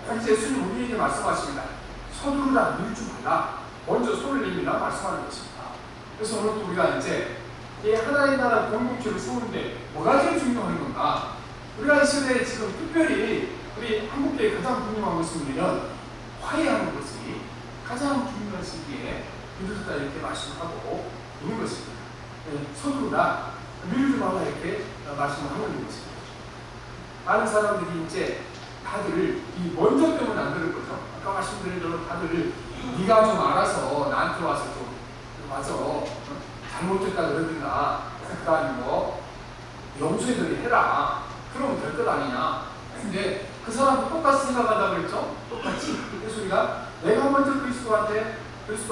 Speaker 1: 그래서 예수님 우리에게 말씀하십니다. 서두르라, 밀지 말라, 먼저 손을 내밀라 말씀하는 것입니다. 그래서 오늘 우리가 이제 이 하나님 나라 공동체를 세우는데 뭐가 제일 중요한 건가? 우리가 이 시대에 지금 특별히 우리 한국교회 가장 중요한 것은 우리는 화해하는 것이 가장 중요한 시기에 이루어졌다 이렇게 말씀하고 있는 것입니다. 서두르라, 밀지 말라 이렇게 말씀하고 있는 것입니다. 많은 사람들이 이제 다들 이 먼저 때문에 안 그럴 거죠. 아까 말씀드린 대로 다들 네가 좀 알아서 나한테 와서 좀 와서 잘못했다 그러든가 그다음에 뭐 용서해드리 해라 그러면 될 것 아니냐. 근데 그 사람도 똑같이 생각한다고 그랬죠. 똑같이. 그래서 우리가 내가 먼저 그리스도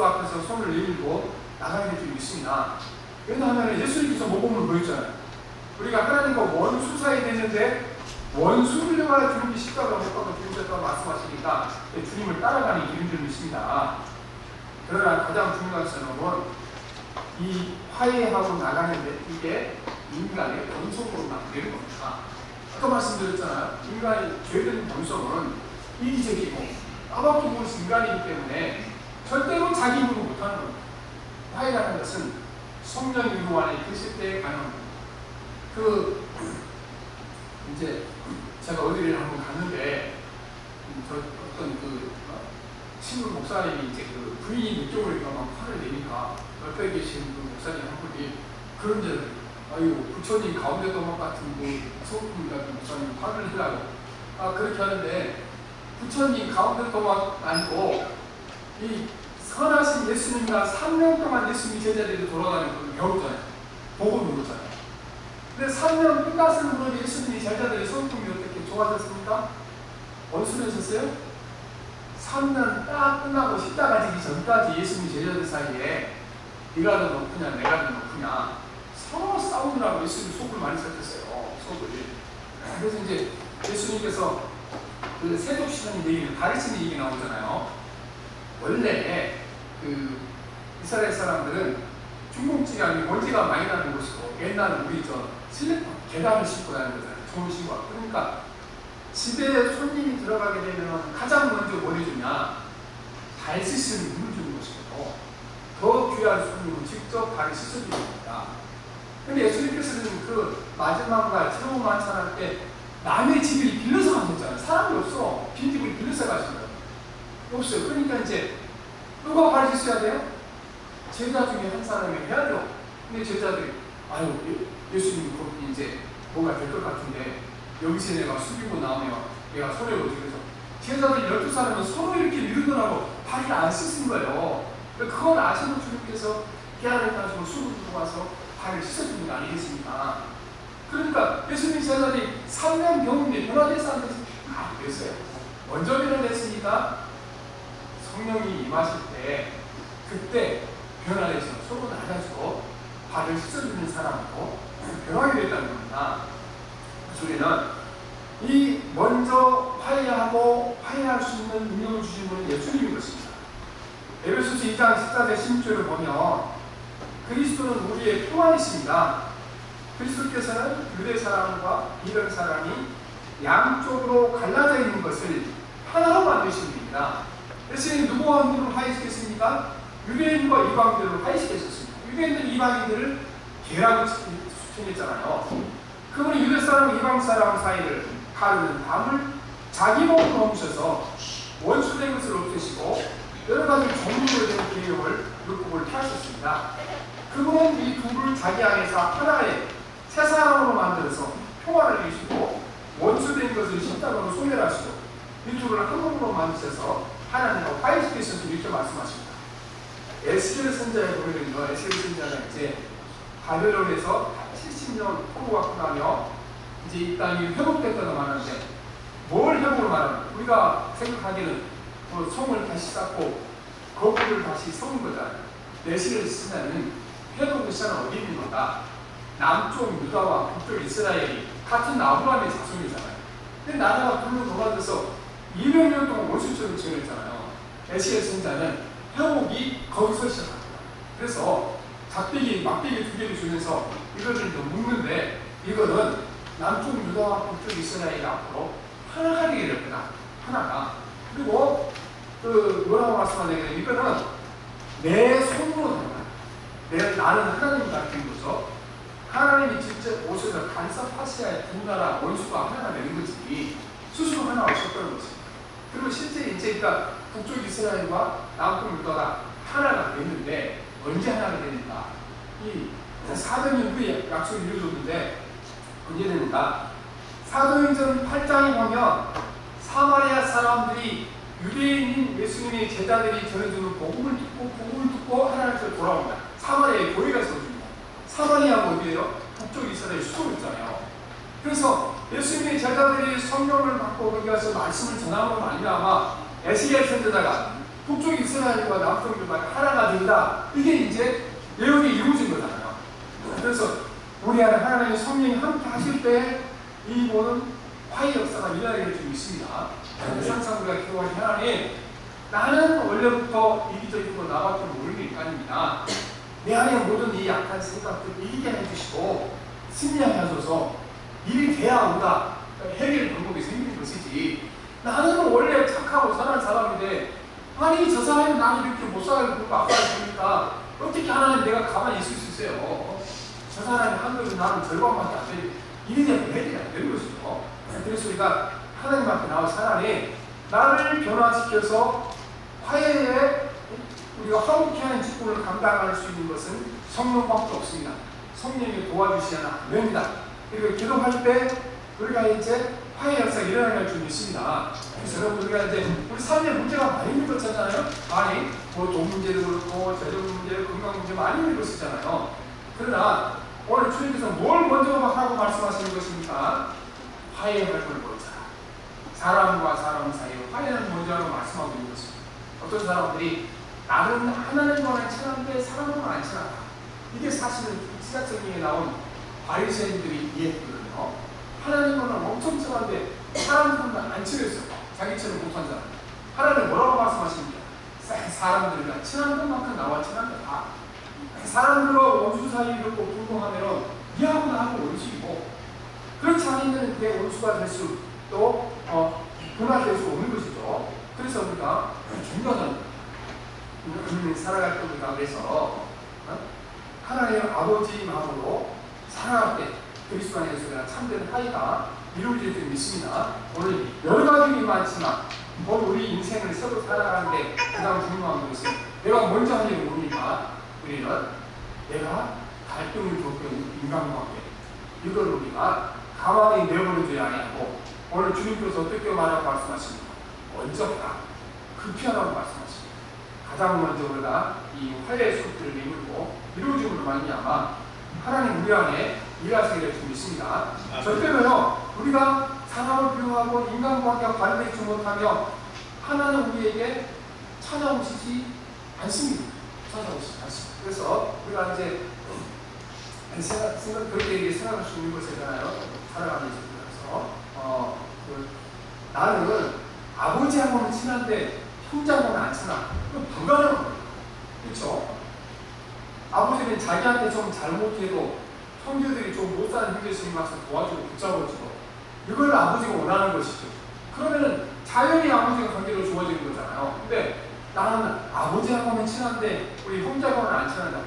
Speaker 1: 앞에서 손을 내밀고 나가야 될 줄 믿습니다. 왜냐하면 예수님께서 모범을 보였잖아요. 우리가 하나님과 원수 사이 됐는데 원수를 향하여 주님이 십자가를 못 박아 죽으셨다고 말씀하시니까 주님을 따라가는 길인 줄 믿습니다. 그러나 가장 중요한 것은 이 화해하고 나가는데 이게 인간의 본성으로 되는 겁니다. 아까 말씀드렸잖아요. 인간의 죄된 본성은 이기적이고 까맣게 보는 인간이기 때문에 절대로 자기 힘으로 못하는 겁니다. 화해라는 것은 성령 인도 안에 계실 때 가능합니다. 이제 제가 어디를 한번 갔는데 저 어떤 친구 목사님이 이제 부인이 이쪽으로 막 화를 내니까 옆에 계신 목사님 한 분이 그런 줄 아유 부처님 가운데 도막 같은 소금 같은 목사님 화를 내려고 그렇게 하는데 부처님 가운데 도막 아니고 이 선하신 예수님과 3년 동안 예수님 제자들이 돌아다니는 걸 배웠잖아요. 보고 배웠잖아요. 근데 3년 끝났을 때 예수님이 제자들의 성품이 어떻게 좋아졌습니까? 원수되셨어요? 3년 딱 끝나고 십자가 지기 전까지 예수님 제자들 사이에 네가 더 높으냐 내가 더 높으냐 서로 싸우느라고 예수님이 속을 많이 섞였어요. 속을. 그래서 이제 예수님께서 그 세족시간이 얘기는 가르치는 얘기 나오잖아요. 원래 이스라엘 사람들은 중국집이 아니고 먼지가 많이 나는 곳이고 옛날에 우리 슬리퍼 계단을 신고 다니는 거잖아요. 좋은 신고. 그러니까 집에 손님이 들어가게 되면 가장 먼저 뭘 해주냐? 발 씻는 물을 주는 것이고 더 귀한 손님은 직접 발을 씻어주는 겁니다. 근데 예수님께서는 그 마지막과 새로운 만찬할 때 남의 집을 빌려서 가셨잖아요. 사람이 없어. 빈집을 빌려서 가신 거예요. 없어요. 그러니까 이제 누가 발 씻어야 돼요? 제자 중에 한 사람이 해야 돼요. 근데 제자들이 아유 예수님 곧 이제 뭐가 될 것 같은데 여기서 내가 숙이고 나오면 내가 손해 보지. 그래서 제자들 12사람은 서로 이렇게 밀더라고 발을 안 씻은 거예요. 그걸 아시는 주님께서 깨알을 따시고 수를 두고 와서 발을 씻어주는 거 아니겠습니까? 그러니까 예수님 제자들이 3년 경험에 변화돼서 안 됐어요. 먼저 변화됐으니까 성령이 임하실 때 그때 변화돼서 서로 나눠주고 발을 씻어주는 사람으로 변화하게 됐다는 겁니다. 우리는 이 먼저 화해하고 화해할 수 있는 능력을 주신 분은 예수님인 것입니다. 에베소서 2장 14절 16절을 보면 그리스도는 우리의 평안이십니다. 그리스도께서는 유대 사람과 이런 사람이 양쪽으로 갈라져 있는 것을 하나로 만드신 분입니다. 예수님이 누구와 누구를 화해시켰습니까? 유대인과 이방인들을 화해시켰습니다. 유대인들 이방인들을 계라고 수칭했잖아요. 그분이 유대 사람 이방 사람 사이를 가르는 담을 자기 몸으로 넘으셔서 원수된 것을 없애시고 여러 가지 종류로 된 계획을 율법을 펴셨습니다. 그분은 이 둘을 자기 안에서 하나의 새 사람으로 만들어서 평화를 이루시고 원수된 것을 십자가로 소멸하시고 민족을 한 몸으로 만드셔서 하나님과 화해시키셔서 이렇게 말씀하십니다. 에스겔 선자에 보면요, 에스겔 선자가 이제 바벨론에서 70년 포로가 끝나며 이제 이 땅이 회복됐다고 말하는데, 뭘 회복을 말하는? 우리가 생각하기는 성을 다시 쌓고 거기를 다시 세우는 거잖아요. 에스겔 선자는 회복의 시작은 어디 있는 건가? 남쪽 유다와 북쪽 이스라엘이 같은 아브라함의 자손이잖아요. 근데 나라가 둘로 도망쳐서 200년 동안 원수처럼 지냈잖아요. 에스겔 선자는 회복이 거기서 시작합니다. 그래서 막대기 두 개를 주면서 이거를 좀 묶는데, 이거는 남쪽 유다와 북쪽 이스라엘 앞으로 하나가 되게 됐구나. 하나가. 그리고 뭐라고 말씀하냐면, 이거는 내 손으로 되는 거야. 나는 하나님 같은 거죠. 하나님이 직접 오셔서 간섭하셔야 두 나라 원수가 하나가 되는 거지, 스스로 하나 오셨다는 거지. 그리고 실제 이제 그러니까 북쪽 이스라엘과 남쪽 유다가 하나가 됐는데, 언제 하나가 되는가? 이 400년 후에 약속이 이루어졌는데 언제 되는가? 사도행전 8장에 보면 사마리아 사람들이 유대인인 예수님의 제자들이 전해주는 복음을 듣고 하나님께로 돌아옵니다. 사마리아에 교회가 세워집니다. 사마리아가 어디예요? 북쪽 이스라엘 수도였잖아요. 그래서 예수님의 제자들이 성령을 받고 거기 가서 말씀을 전함으로 말미암아 에스겔 선지자가 북쪽 이스라엘과 남쪽 유다가 하나가 된다. 이게 이제 예언이 이루어진 거잖아요. 그래서 우리 안에 하나님의 성령이 함께 하실 때 이 모든 화해 역사가 일어나게 좀 있습니다. 항상 우리가 기도하는 하나님, 나는 원래부터 이기적이고 나밖에 모르는 인간입니다. 내 안에 모든 이 약한 생각들 이기게 해주시고 승리하게 하셔서 일이 돼야 우리가 해결 방법이 생기는 것이지, 나는 원래 착하고 선한 사람인데 아니 저 사람이 나를 이렇게 못 살고 아까 보니까 어떻게 하나님 내가 가만히 있을 수 있어요. 저 사람이 한 것은 나는 절반밖에 안 되고 일이 되면 해결이 안 되는 것이죠. 그래서 우리가 하나님 앞에 나와서 하나님, 나를 변화시켜서 화해에 우리가 화목케 하는 직분을 감당할 수 있는 것은 성령밖에 없습니다. 성령이 도와주시지 안 됩니다. 그리고 기도할 때 우리가 이제 화해 역사가 일어나게 할 줄 믿습니다. 그래서 여러분, 우리가 이제 우리 삶에 문제가 많이 있는 거잖아요. 많이 돈 문제도 그렇고 재정 문제, 건강 문제 많이 있는 것이잖아요. 그러나 오늘 주님께서 뭘 먼저 하고 말씀하시는 것입니까? 화해의 활동을 먼저 하라. 사람과 사람 사이에 화해는 먼저 하고 말씀하고 있는 것입니다. 어떤 사람들이 나는 하나님과는 친한데 사람과는 안 친하다. 이게 사실은 신약성경에 나온 바리새인들이 이해했거든요. 하나님과는 엄청 친한데 사람들과는 안 친했어요. 자기처럼 못한 사람. 하나님 뭐라고 말씀하십니까? 사람들과 친한 것만큼 나와 친한 거다. 사람들과 원수 사이에 이렇게 불공하면 니하고 나하고 원수이고, 그렇지 않으면 내 원수가 될 수도 변화될 수 없는 것이죠. 그래서 우리가 중간은 살아갈 겁니다. 그래서 하나님 아버지 마음으로 살아갈 때 그리스도 안에서 참된 화해가 이루어질 줄 믿습니다. 오늘 여러 가지 일이 많지만 오늘 우리 인생을 새로 살아가는데 가장 중요한 것은 내가 먼저 할 일은 뭡니까? 우리는 내가 갈등을 겪는 인간관계, 이걸 우리가 가만히 내버려둬야 아니하고, 오늘 주님께서 어떻게 말씀하십니까? 먼저 하라, 급히 하라고 말씀하십니다. 가장 먼저 우리가 이 화해의 속들을 이루고 이루어짐으로 말미암아 하나님 우리 안에 일하시게 될 줄 믿습니다. 절대로요, 우리가 사람을 비용하고 인간관계와 관계되지 못하며 하나님 우리에게 찾아오시지 않습니다. 그래서 우리가 이제 그렇게 생각할 수 있는 것이잖아요. 살아가면서. 나는 아버지하고는 친한데 형제하고는 안 친하. 그건 불가능한 거예요. 그렇죠? 아버지는 자기한테 좀 잘못해도 형제들이 좀 못 사는 형제들이 막상 도와주고 붙잡아주고, 이걸 아버지가 원하는 것이죠. 그러면은 자연히 아버지가 관계가 좋아지는 거잖아요. 근데 나는 아버지하고는 친한데 우리 형제하고는 안 친하다.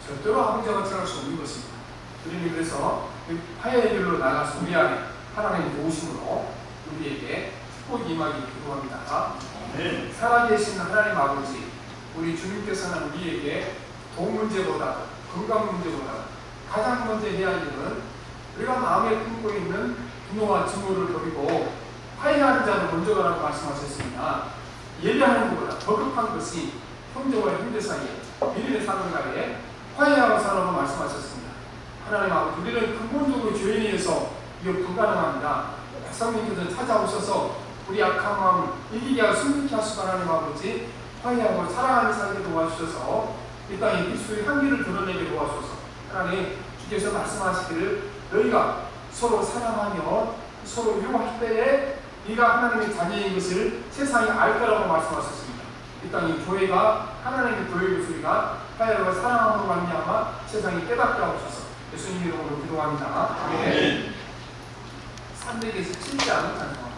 Speaker 1: 절대로 아버지하고 친할 수 없는 것입니다. 그래서 화해의 길로 나가서 우리 안에 하나님의 도우심으로 우리에게 축복이 임하기 기도합니다.
Speaker 2: 네.
Speaker 1: 살아계신 하나님 아버지, 우리 주님께서는 우리에게 돈 문제보다 건강 문제보다 가장 먼저 해야 할 일은 우리가 마음에 품고 있는 분노와 증오를 버리고 화해하는 자를 먼저 가라고 말씀하셨습니다. 예배하는 것보다 더 급한 것이 형제와 형제 사이에 미리의 사는가에 화해하고 살라고 말씀하셨습니다. 하나님 아버지, 우리는 근본적으로 죄인에 의해서 이게 불가능합니다. 백성님께서 찾아오셔서 우리 악한 마음을 이기게 하고 승리케 하시고 하나님 아버지, 화해하고 사랑하는 살게 도와주셔서 이 땅에 그리스도의 향기를 드러내게 도와주셔서 하나님 주께서 말씀하시기를 너희가 서로 사랑하며 서로 유할 때에 네가 하나님의 자녀인 것을 세상이 알 거라고 말씀하셨습니다. 이 땅에 교회가 하나님의 교회의 소리가 화해와 사랑함으로 말미암아 세상이 깨닫게 하옵소서. 예수님 이름으로 기도합니다. 아멘. 317장 찬송하겠습니다.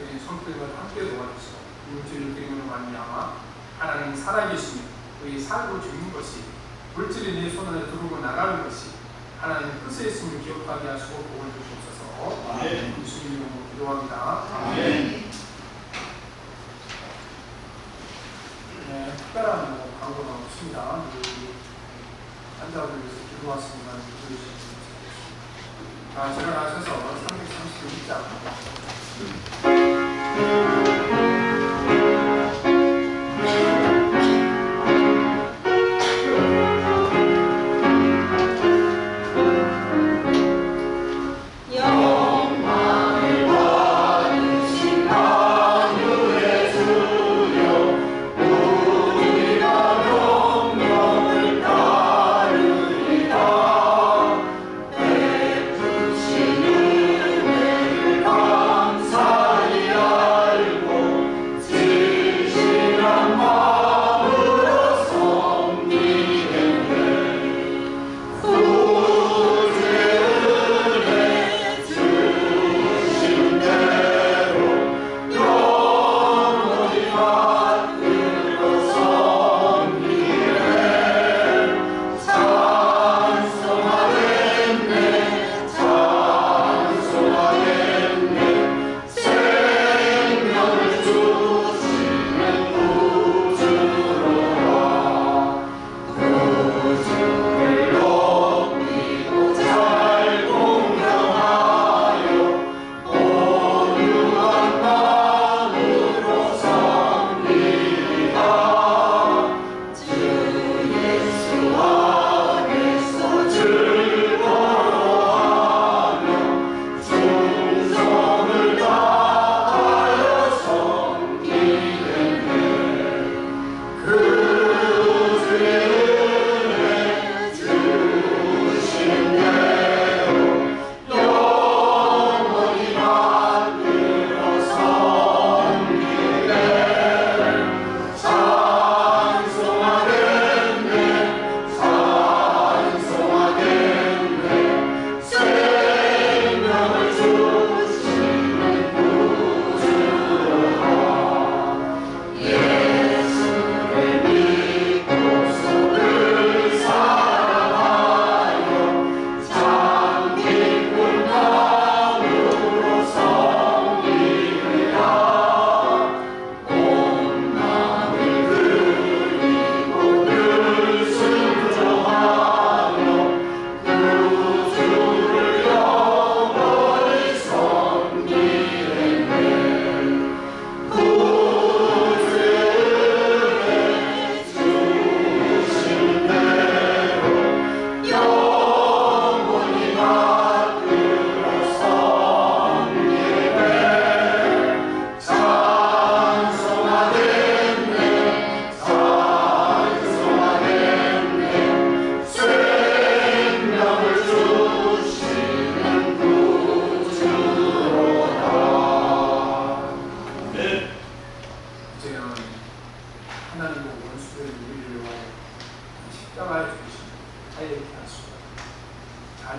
Speaker 1: 그의 성품을 함께 도와주시고 물질을 드림으로 말미암아 하나님 살아계시며 그의 살고 죽는 것이 물질이 내 손안에 들어오고 나가는 것이 하나님 뜻에 있음을 기억하게 하시고 복을 주시옵소서.
Speaker 2: 아멘.
Speaker 1: 예수님 이름으로 기도합니다.
Speaker 2: 아멘.
Speaker 1: 네, 특별한 광고는 없습니다. 환자들 위해서 기도하시면 기도해주시면 좋겠습니다. 자, 일어나셔서 336장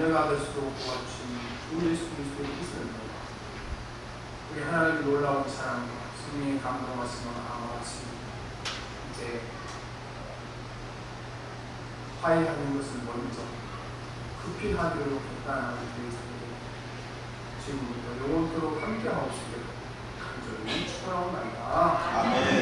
Speaker 1: 자녀가 될 수 있도록 도와주신 주 예수 그리스도의 뜻을 우리 하나님의 놀라운 사랑, 승리의 감동하시며 아마하시며 이제 화해하는 것을 먼저 급히 하기로 결단하는 우리 자녀들 지금부터 영원토록 함께하옵시기를 간절히 축원하옵나이다.
Speaker 2: 아멘.